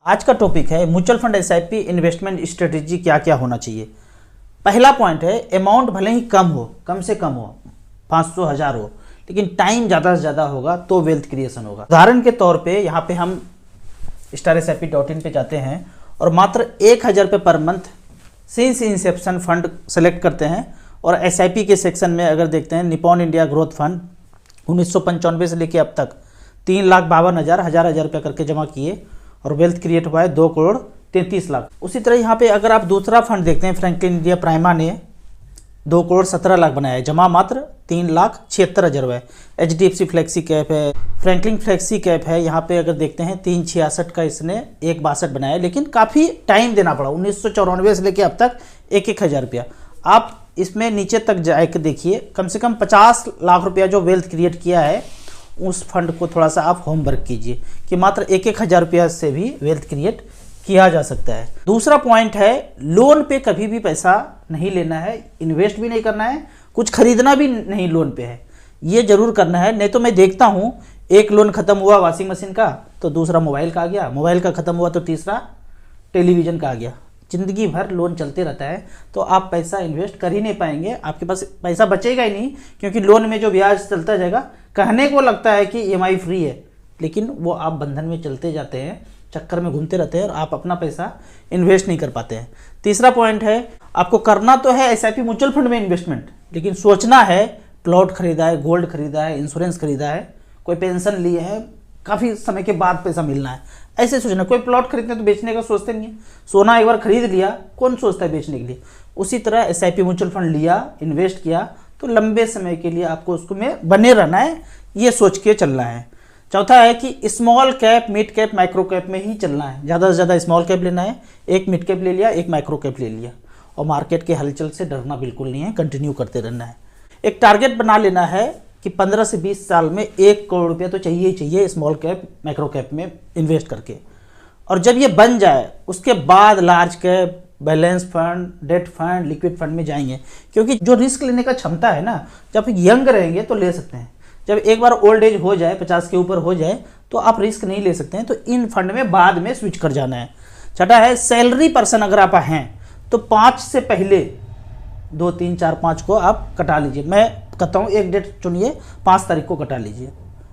आज का टॉपिक है mutual fund SIP investment strategy क्या क्या होना चाहिए। पहला पॉइंट है अमाउंट भले ही कम से कम हो 500 1000 हो, लेकिन टाइम ज़्यादा से ज़्यादा होगा तो वेल्थ क्रिएशन होगा। उदाहरण के तौर पे यहाँ पे हम StarSIP.in पे जाते हैं और मात्र 1000 रुपये per month since Inception fund select करते हैं और SIP के सेक्शन में अगर देखते हैं निपॉन इंडिया ग्रोथ फंड 1995 से लेके अब तक 3,52,000 हजार रुपया करके जमा किए और वेल्थ क्रिएट हुआ है 2,33,00,000। उसी तरह यहाँ पे अगर आप दूसरा फंड देखते हैं फ्रैंकलिन इंडिया प्राइमा ने 2,17,00,000 बनाया है, जमा मात्र 3,76,000 रुपये। HDFC फ्लेक्सी कैप है, फ्रैंकलिन फ्लेक्सी कैप है, यहाँ पे अगर देखते हैं 3,66 का इसने 1,62 बनाया है, लेकिन काफ़ी टाइम देना पड़ा 1994 से लेकर अब तक 1,000 रुपया। आप इसमें नीचे तक जाके देखिए कम से कम 50 लाख रुपया जो वेल्थ क्रिएट किया है उस फंड को थोड़ा सा आप होमवर्क कीजिए कि मात्र 1,000 रुपया से भी वेल्थ क्रिएट किया जा सकता है। दूसरा पॉइंट है लोन पे कभी भी पैसा नहीं लेना है, इन्वेस्ट भी नहीं करना है, कुछ खरीदना भी नहीं लोन पे है, ये जरूर करना है। नहीं तो मैं देखता हूँ एक लोन खत्म हुआ वॉशिंग मशीन का तो दूसरा मोबाइल का आ गया, मोबाइल का खत्म हुआ तो तीसरा टेलीविज़न का आ गया। ज़िंदगी भर लोन चलते रहता है तो आप पैसा इन्वेस्ट कर ही नहीं पाएंगे, आपके पास पैसा बचेगा ही नहीं, क्योंकि लोन में जो ब्याज चलता जाएगा कहने को लगता है कि EMI फ्री है, लेकिन वो आप बंधन में चलते जाते हैं, चक्कर में घूमते रहते हैं और आप अपना पैसा इन्वेस्ट नहीं कर पाते हैं। तीसरा पॉइंट है आपको करना तो है SIP म्यूचुअल फंड में इन्वेस्टमेंट, लेकिन सोचना है प्लॉट खरीदा है, गोल्ड खरीदा है, इंश्योरेंस खरीदा है, कोई पेंशन लिए है, काफ़ी समय के बाद पैसा मिलना है, ऐसे सोचना। कोई प्लॉट खरीदते तो बेचने का सोचते नहीं है, सोना एक बार खरीद लिया कौन सोचता है बेचने के लिए। उसी तरह SIP म्यूचुअल फंड लिया, इन्वेस्ट किया तो लंबे समय के लिए आपको उसको में बने रहना है, ये सोच के चलना है। चौथा है कि small cap, mid cap, micro cap में ही चलना है, ज़्यादा से ज़्यादा स्मॉल कैप लेना है, एक मिड कैप ले लिया, एक माइक्रो कैप ले लिया, और मार्केट के हलचल से डरना बिल्कुल नहीं है, कंटिन्यू करते रहना है। एक टारगेट बना लेना है कि 15 से 20 साल में 1 करोड़ रुपया तो चाहिए ही चाहिए स्मॉल कैप माइक्रो कैप में इन्वेस्ट करके, और जब ये बन जाए उसके बाद large cap, balance fund, debt fund, liquid fund में जाएंगे, क्योंकि जो रिस्क लेने का क्षमता है ना, जब यंग रहेंगे तो ले सकते हैं, जब एक बार ओल्ड एज हो जाए 50 के ऊपर हो जाए तो आप रिस्क नहीं ले सकते हैं, तो इन फंड में बाद में स्विच कर जाना है। छठा है सैलरी पर्सन अगर आप हैं तो 5 से पहले 2 3 4 5 को आप कटा लीजिए। मैं कहता हूँ एक डेट चुनिए, 5 तारीख को कटा लीजिए,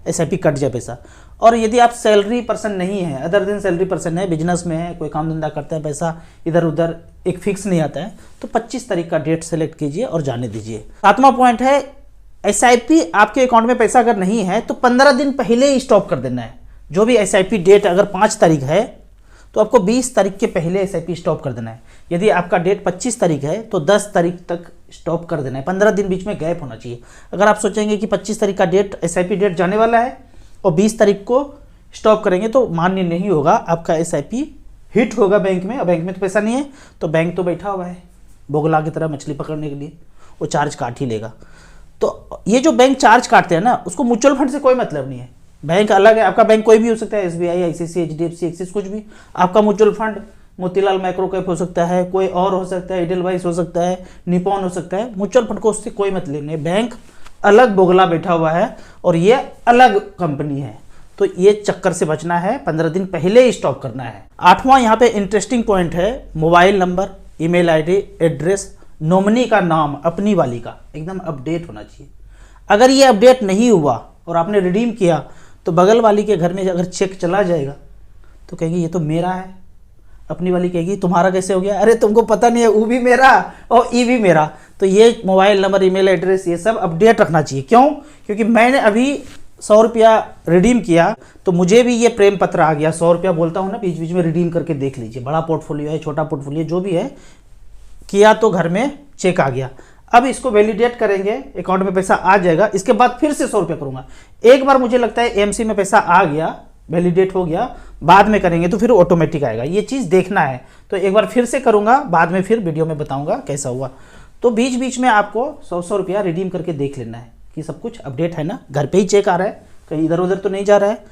SIP कट जाए पैसा। और यदि आप सैलरी पर्सन नहीं है, अदर दिन सैलरी पर्सन है, बिजनेस में है, कोई काम धंधा करते हैं, पैसा इधर उधर एक फिक्स नहीं आता है, तो 25 तारीख का डेट सेलेक्ट कीजिए और जाने दीजिए। 7वां पॉइंट है SIP आपके अकाउंट में पैसा अगर नहीं है तो 15 दिन पहले ही स्टॉप कर देना है। जो भी SIP डेट अगर 5 तारीख है तो आपको 20 तारीख के पहले SIP स्टॉप कर देना है। यदि आपका डेट 25 तारीख है तो 10 तारीख तक स्टॉप कर देना है, 15 दिन बीच में गैप होना चाहिए। अगर आप सोचेंगे कि 25 तारीख का डेट SIP डेट जाने वाला है और 20 तारीख को स्टॉप करेंगे तो मान्य नहीं होगा, आपका SIP हिट होगा बैंक में, और बैंक में तो पैसा नहीं है तो बैंक तो बैठा हुआ है बोगला की तरह मछली पकड़ने के लिए, वो चार्ज काट ही लेगा। तो ये जो बैंक चार्ज काटते हैं ना, उसको म्यूचुअल फंड से कोई मतलब नहीं है। बैंक अलग है, आपका बैंक कोई भी हो सकता है, SBI, ICICI, HDFC, एक्सिस, कुछ भी। आपका mutual fund Motilal micro cap हो सकता है, कोई और हो सकता है, एडलवाइस हो सकता है, निपॉन हो सकता है। म्यूचुअल फंड को उससे कोई मतलब नहीं है, बैंक अलग बोगला बैठा हुआ है और ये अलग कंपनी है, तो ये चक्कर से बचना है, 15 दिन पहले ही स्टॉप करना है। 8वां यहाँ पे इंटरेस्टिंग पॉइंट है mobile number, email ID, address, nominee का नाम अपनी वाली का एकदम अपडेट होना चाहिए। अगर ये अपडेट नहीं हुआ और आपने रिडीम किया तो बगल वाली के घर में अगर चेक चला जाएगा तो कहेंगे ये तो मेरा है, अपनी वाली कहेगी तुम्हारा कैसे हो गया, अरे तुमको पता नहीं है वो भी मेरा और ई भी मेरा। तो ये मोबाइल नंबर, ईमेल एड्रेस, ये सब अपडेट रखना चाहिए। क्यों? क्योंकि मैंने अभी 100 रुपया रिडीम किया तो मुझे भी ये प्रेम पत्र आ गया। 100 रुपया बोलता हूँ ना, बीच बीच में रिडीम करके देख लीजिए, बड़ा पोर्टफोलियो है, छोटा पोर्टफोलियो, जो भी है किया तो घर में चेक आ गया। अब इसको वैलिडेट करेंगे, अकाउंट में पैसा आ जाएगा, इसके बाद फिर से 100 रुपया करूंगा। एक बार मुझे लगता है AMC में पैसा आ गया, वैलिडेट हो गया, बाद में करेंगे तो फिर ऑटोमेटिक आएगा, ये चीज़ देखना है। तो एक बार फिर से करूंगा, बाद में फिर वीडियो में बताऊंगा कैसा हुआ। तो बीच बीच में आपको 100 रुपया रिडीम करके देख लेना है कि सब कुछ अपडेट है ना, घर पे ही चेक आ रहा है, कहीं इधर उधर तो नहीं जा रहा है,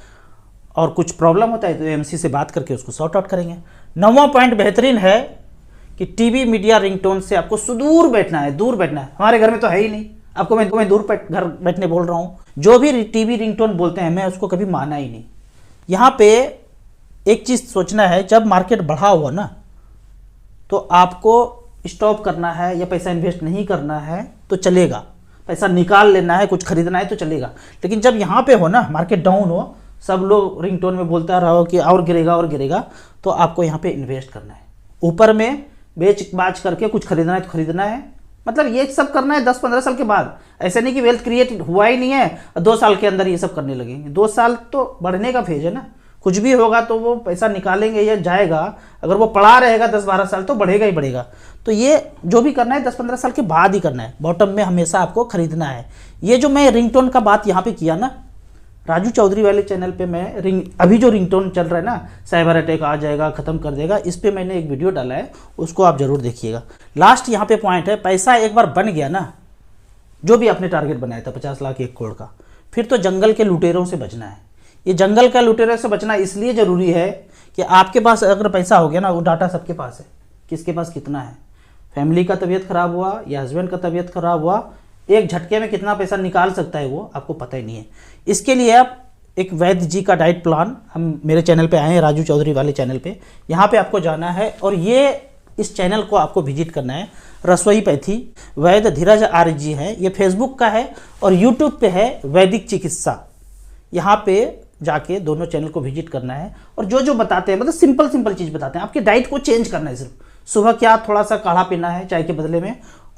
और कुछ प्रॉब्लम होता है तो AMC से बात करके उसको सॉर्ट आउट करेंगे। 9वां पॉइंट बेहतरीन है कि टीवी मीडिया रिंगटोन से आपको सुदूर बैठना है, दूर बैठना है। हमारे घर में तो है ही नहीं, आपको मैं दूर घर बैठने बोल रहा हूँ। जो भी टीवी रिंगटोन बोलते हैं मैं उसको कभी माना ही नहीं। यहाँ पे एक चीज़ सोचना है, जब मार्केट बढ़ा हुआ ना तो आपको स्टॉप करना है या पैसा इन्वेस्ट नहीं करना है तो चलेगा, पैसा निकाल लेना है, कुछ खरीदना है तो चलेगा। लेकिन जब यहाँ पे हो ना, मार्केट डाउन हो, सब लोग रिंगटोन में बोलता रहो कि और गिरेगा और गिरेगा, तो आपको यहाँ पे इन्वेस्ट करना है। ऊपर में बेच बाच करके कुछ खरीदना है तो खरीदना है, मतलब ये सब करना है 10-15 साल के बाद। ऐसे नहीं कि वेल्थ क्रिएट हुआ ही नहीं है और 2 साल के अंदर ये सब करने लगेंगे। 2 साल तो बढ़ने का फेज है ना, कुछ भी होगा तो वो पैसा निकालेंगे या जाएगा, अगर वो पड़ा रहेगा 10-12 साल तो बढ़ेगा ही बढ़ेगा। तो ये जो भी करना है 10-15 साल के बाद ही करना है, बॉटम में हमेशा आपको खरीदना है। ये जो मैं रिंगटोन का बात यहाँ पे किया ना, राजू चौधरी वाले चैनल पे मैं अभी जो रिंगटोन चल रहा है ना, साइबर अटैक आ जाएगा ख़त्म कर देगा, इस पे मैंने एक वीडियो डाला है, उसको आप ज़रूर देखिएगा। लास्ट यहाँ पे पॉइंट है, पैसा एक बार बन गया ना, जो भी आपने टारगेट बनाया था 50 लाख 1 करोड़ का, फिर तो जंगल के लुटेरों से बचना है। ये जंगल का लुटेरों से बचना इसलिए ज़रूरी है कि आपके पास अगर पैसा हो गया ना, वो डाटा सबके पास है, किसके पास कितना है। फैमिली का तबीयत खराब हुआ या हस्बैंड का तबीयत खराब हुआ, एक झटके में कितना पैसा निकाल सकता है वो आपको पता ही नहीं है। इसके लिए आप एक वैद्य जी का डाइट प्लान, हम मेरे चैनल पे आए हैं, राजू चौधरी वाले चैनल पे, यहाँ पे आपको जाना है और ये इस चैनल को आपको विजिट करना है। रसोई पैथी वैद्य धीरज आर्य जी है, ये फेसबुक का है और यूट्यूब पे है वैदिक चिकित्सा। यहाँ पे जाके दोनों चैनल को विजिट करना है और जो जो बताते हैं, मतलब सिंपल सिंपल चीज़ बताते हैं, आपकी डाइट को चेंज करना है। सिर्फ सुबह क्या थोड़ा सा काढ़ा पीना है चाय के बदले में,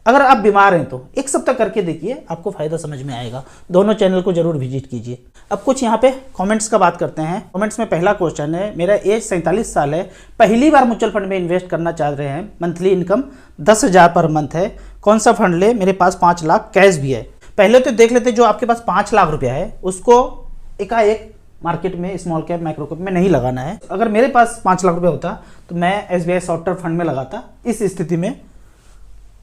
अगर आप बीमार हैं तो 1 सप्ताह करके देखिए, आपको फायदा समझ में आएगा। दोनों चैनल को जरूर विजिट कीजिए। अब कुछ यहाँ पे कमेंट्स का बात करते हैं। कमेंट्स में पहला क्वेश्चन है, मेरा एज 47 साल है, पहली बार म्यूचुअल फंड में इन्वेस्ट करना चाह रहे हैं, मंथली इनकम 10,000 पर मंथ है, कौन सा फंड ले, मेरे पास 5 लाख कैश भी है। पहले तो देख लेते जो आपके पास 5 लाख रुपया है उसको एकाएक मार्केट में स्मॉल कैप माइक्रो कैप में नहीं लगाना है। अगर मेरे पास 5 लाख रुपया होता तो मैं SBI शॉर्ट टर्म फंड में लगाता। इस स्थिति में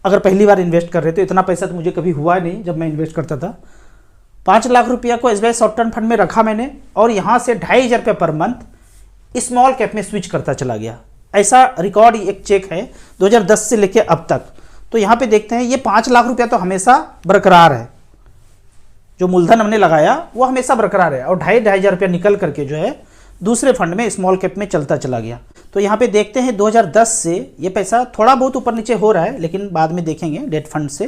अगर पहली बार इन्वेस्ट कर रहे तो इतना पैसा तो मुझे कभी हुआ नहीं जब मैं इन्वेस्ट करता था। 5 लाख रुपया को SBI शॉर्ट टर्म फंड में रखा मैंने और यहाँ से 2,500 रुपये पर मंथ स्मॉल कैप में स्विच करता चला गया। ऐसा रिकॉर्ड एक चेक है 2010 से लेके अब तक। तो यहाँ पे देखते हैं ये 5 लाख रुपया तो हमेशा बरकरार है, जो मूलधन हमने लगाया वो हमेशा बरकरार है और 2,500 रुपया निकल करके जो है दूसरे फंड में स्मॉल कैप में चलता चला गया। तो यहाँ पे देखते हैं 2010 से ये पैसा थोड़ा बहुत ऊपर नीचे हो रहा है, लेकिन बाद में देखेंगे डेट फंड से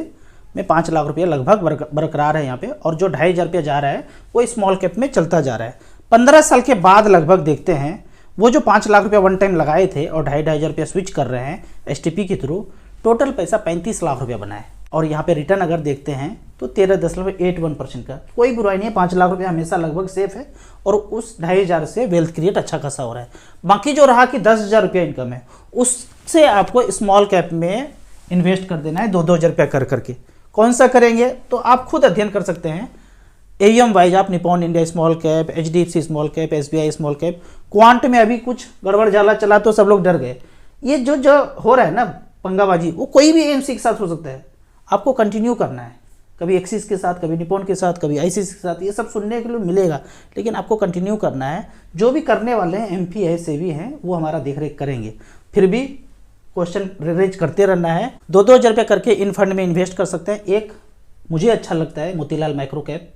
में 5 लाख रुपया लगभग बरकरार है यहाँ पे, और जो 2,500 रुपया जा रहा है वो स्मॉल कैप में चलता जा रहा है। 15 साल के बाद लगभग देखते हैं वो जो 5 लाख रुपया वन टाइम लगाए थे और 2,500 रुपया स्विच कर रहे हैं STP के थ्रू, टोटल पैसा 35 लाख रुपया बना है। और यहाँ पे रिटर्न अगर देखते हैं तो 13.81% का, कोई बुराई नहीं है। 5 लाख रुपया हमेशा लगभग सेफ है और उस 2,500 से वेल्थ क्रिएट अच्छा खासा हो रहा है। बाकी जो रहा कि 10,000 रुपया इनकम है, उससे आपको स्मॉल कैप में इन्वेस्ट कर देना है 2,000 रुपया कर करके। कौन सा करेंगे तो आप खुद अध्ययन कर सकते हैं। AUM वाइज आप Nippon India small cap, HDFC small cap, SBI small cap, quant में अभी कुछ गड़बड़ जाला चला तो सब लोग डर गए। ये जो हो रहा है ना पंगाबाजी, वो कोई भी AMC के साथ हो सकता है। आपको कंटिन्यू करना है, कभी एक्सिस के साथ, कभी निपॉन के साथ, कभी ICICI के साथ, ये सब सुनने के लिए मिलेगा, लेकिन आपको कंटिन्यू करना है। जो भी करने वाले हैं MP है, सेबी हैं, वो हमारा देख रेख करेंगे। फिर भी क्वेश्चन रेज करते रहना है। 2,000 रुपये करके इन फंड में इन्वेस्ट कर सकते हैं। एक मुझे अच्छा लगता है Motilal micro cap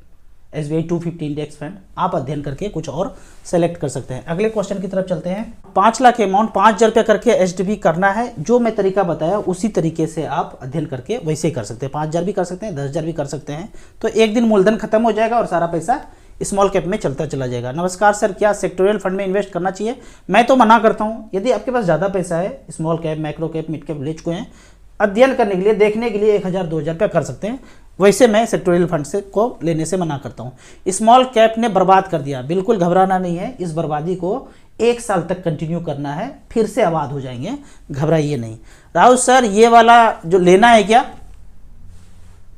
SBI 250 index fund, आप अध्ययन करके कुछ और सेलेक्ट कर सकते हैं। अगले क्वेश्चन की तरफ चलते हैं। 5 लाख अमाउंट 5,000 रुपये करके STP करना है। जो मैं तरीका बताया उसी तरीके से आप अध्ययन करके वैसे ही कर सकते हैं। 5,000 भी कर सकते हैं, 10,000 भी कर सकते हैं। तो एक दिन मूलधन खत्म हो जाएगा और सारा पैसा स्मॉल कैप में चलता चला जाएगा। नमस्कार सर, क्या सेक्टोरियल फंड में इन्वेस्ट करना चाहिए? मैं तो मना करता हूँ। यदि आपके पास ज़्यादा पैसा है, small cap, micro cap, mid cap ले चुके हैं, अध्ययन करने के लिए, देखने के लिए 1,000-2,000 रुपया कर सकते हैं। वैसे मैं सेक्टोरियल फंड से को लेने से मना करता हूँ। स्मॉल कैप ने बर्बाद कर दिया, बिल्कुल घबराना नहीं है। इस बर्बादी को 1 साल तक कंटिन्यू करना है, फिर से आबाद हो जाएंगे, घबराइए नहीं। राहुल सर, ये वाला जो लेना है क्या?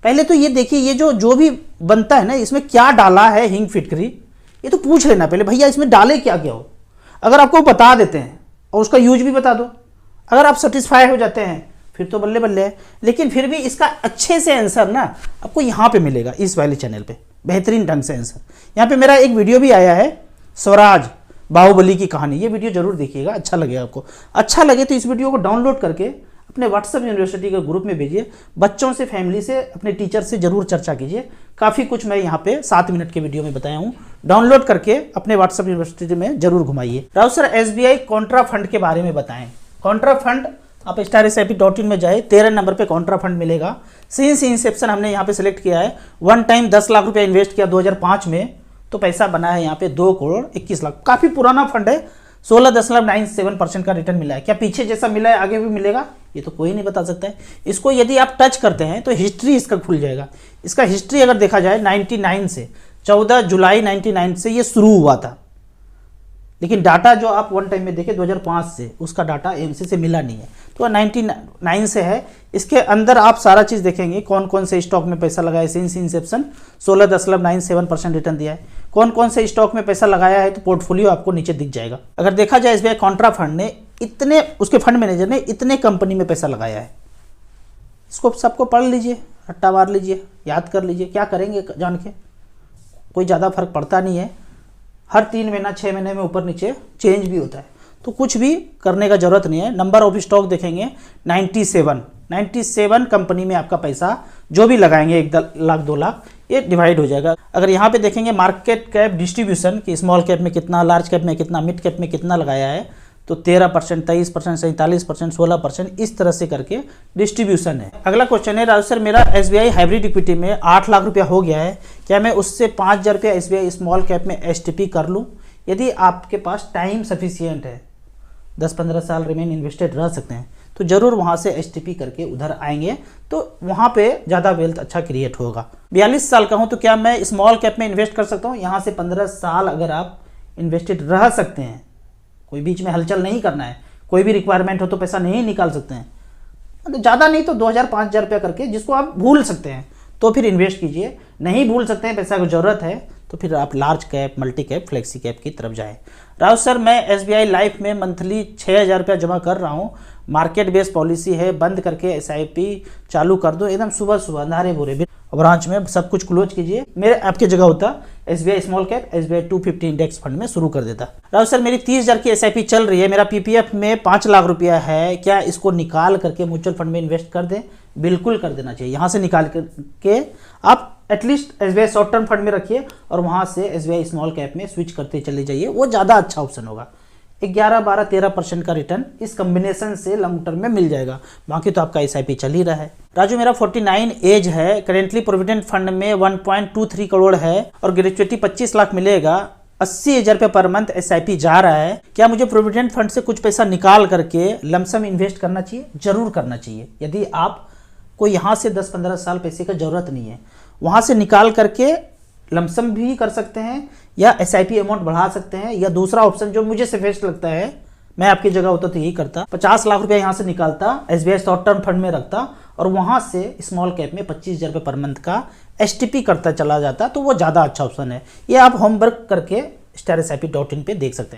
पहले तो ये देखिए, ये जो भी बनता है ना, इसमें क्या डाला है हिंग फिटकरी, ये तो पूछ लेना पहले, भैया इसमें डाले क्या क्या हो। अगर आपको बता देते हैं और उसका यूज भी बता दो, अगर आप सेटिस्फाई हो जाते हैं फिर तो बल्ले बल्ले है। लेकिन फिर भी इसका अच्छे से आंसर ना आपको यहाँ पे मिलेगा, इस वाले चैनल पे बेहतरीन ढंग से आंसर। यहाँ पे मेरा एक वीडियो भी आया है, स्वराज बाहुबली की कहानी, ये वीडियो जरूर देखिएगा, अच्छा लगेगा आपको। अच्छा लगे तो इस वीडियो को डाउनलोड करके अपने व्हाट्सएप यूनिवर्सिटी के ग्रुप में भेजिए, बच्चों से, फैमिली से, अपने टीचर से जरूर चर्चा कीजिए। काफ़ी कुछ मैं यहाँ पे 7 मिनट के वीडियो में बताया हूँ, डाउनलोड करके अपने व्हाट्सएप यूनिवर्सिटी में जरूर घुमाइए। Raut sir SBI contra fund के बारे में बताएं। कॉन्ट्रा फंड आप StarSIP.in में जाए, 13 नंबर पे कॉन्ट्रा फंड मिलेगा। सिंस इंसेप्शन हमने यहाँ पे सिलेक्ट किया है, वन टाइम 10 लाख रुपया इन्वेस्ट किया 2005 में, तो पैसा बना है यहाँ पे 2 करोड़ 21 लाख। काफ़ी पुराना फंड है, 16.97% का रिटर्न मिला है। क्या पीछे जैसा मिला है आगे भी मिलेगा, ये तो कोई नहीं बता सकता है। इसको यदि आप टच करते हैं तो हिस्ट्री इसका खुल जाएगा। इसका हिस्ट्री अगर देखा जाए 99 से, 14 जुलाई 99 से ये शुरू हुआ था, लेकिन डाटा जो आप वन टाइम में देखें 2005 से, उसका डाटा एमसी से मिला नहीं है, तो 99 से है। इसके अंदर आप सारा चीज़ देखेंगे, कौन कौन से स्टॉक में पैसा लगाया है। सिंस इंसेप्शन 16.97% रिटर्न दिया है। कौन कौन से स्टॉक में पैसा लगाया है, तो पोर्टफोलियो आपको नीचे दिख जाएगा। अगर देखा जाए SBI कॉन्ट्रा फंड ने इतने, उसके फंड मैनेजर ने इतने कंपनी में पैसा लगाया है, इसको सबको पढ़ लीजिए, रट्टा मार लीजिए, याद कर लीजिए, क्या करेंगे जान के, कोई ज़्यादा फर्क पड़ता नहीं है। हर 3 महीना 6 महीने में ऊपर नीचे चेंज भी होता है, तो कुछ भी करने का जरूरत नहीं है। नंबर ऑफ स्टॉक देखेंगे 97 कंपनी में आपका पैसा जो भी लगाएंगे 1 लाख 2 लाख, ये डिवाइड हो जाएगा। अगर यहाँ पे देखेंगे मार्केट कैप डिस्ट्रीब्यूशन कि स्मॉल कैप में कितना, लार्ज कैप में कितना, मिड कैप में कितना लगाया है, तो 13%, 23%, 47%, 16%, इस तरह से करके डिस्ट्रीब्यूशन है। अगला क्वेश्चन है, राजू सर मेरा SBI हाइब्रिड इक्विटी में 8 लाख रुपया हो गया है, क्या मैं उससे 5,000 रुपया SBI स्मॉल कैप में STP कर लूँ? यदि आपके पास टाइम सफिशियंट है, 10-15 साल रिमेन इन्वेस्टेड रह सकते हैं, तो जरूर वहाँ से STP करके उधर आएंगे, तो वहाँ पे ज़्यादा वेल्थ अच्छा क्रिएट होगा। 42 साल का हूँ, तो क्या मैं स्मॉल कैप में इन्वेस्ट कर सकता हूँ? यहाँ से 15 साल अगर आप इन्वेस्टेड रह सकते हैं, कोई बीच में हलचल नहीं करना है, कोई भी रिक्वायरमेंट हो तो पैसा नहीं निकाल सकते हैं, मतलब ज़्यादा नहीं तो 2,000-5,000 रुपया करके, जिसको आप भूल सकते हैं तो फिर इन्वेस्ट कीजिए। नहीं भूल सकते हैं, पैसा की ज़रूरत है, तो फिर आप large cap, multi cap, flexi cap की तरफ जाएं। राउत सर मैं SBI लाइफ में मंथली 6,000 रुपया जमा कर रहा हूँ, मार्केट बेस्ड पॉलिसी है, बंद करके SIP चालू कर दो, एकदम सुबह सुबह अंधारे बुरे ब्रांच में सब कुछ क्लोज कीजिए। मेरे आपकी जगह होता SBI small cap, SBI 250 index fund में शुरू कर देता। राउत सर मेरी 30,000 की SIP चल रही है, मेरा PPF में 5 लाख रुपया है, क्या इसको निकाल करके म्यूचुअल फंड में इन्वेस्ट कर दें? बिल्कुल कर देना चाहिए। यहाँ से निकाल करके आप at least SBI short term fund में रखिए और वहाँ से SBI स्मॉल कैप में स्विच करते चले जाइए, वो ज़्यादा अच्छा ऑप्शन होगा। 11, 12, 13% का रिटर्न इस कम्बिनेशन से लॉन्ग टर्म में मिल जाएगा। बाकी तो आपका SIP चल ही रहा है। राजू मेरा 49 एज है, करेंटली प्रोविडेंट फंड में 1.23 करोड़ है और ग्रेचुइटी 25 लाख मिलेगा, 80,000 रुपये पर मंथ SIP जा रहा है, क्या मुझे प्रोविडेंट फंड से कुछ पैसा निकाल करके लमसम इन्वेस्ट करना चाहिए? जरूर करना चाहिए। यदि आप को यहाँ से 10-15 साल पैसे का जरूरत नहीं है, वहाँ से निकाल करके लमसम भी कर सकते हैं या SIP अमाउंट बढ़ा सकते हैं, या दूसरा ऑप्शन जो मुझे सेफेस्ट लगता है, मैं आपकी जगह होता तो यही करता, 50 लाख रुपया यहाँ से निकालता, SBI शॉर्ट टर्म फंड में रखता और वहाँ से स्मॉल कैप में 25,000 रुपये पर मंथ का STP करता चला जाता, तो वो ज़्यादा अच्छा ऑप्शन है। ये आप होमवर्क करके StarSIP.in पे देख सकते हैं।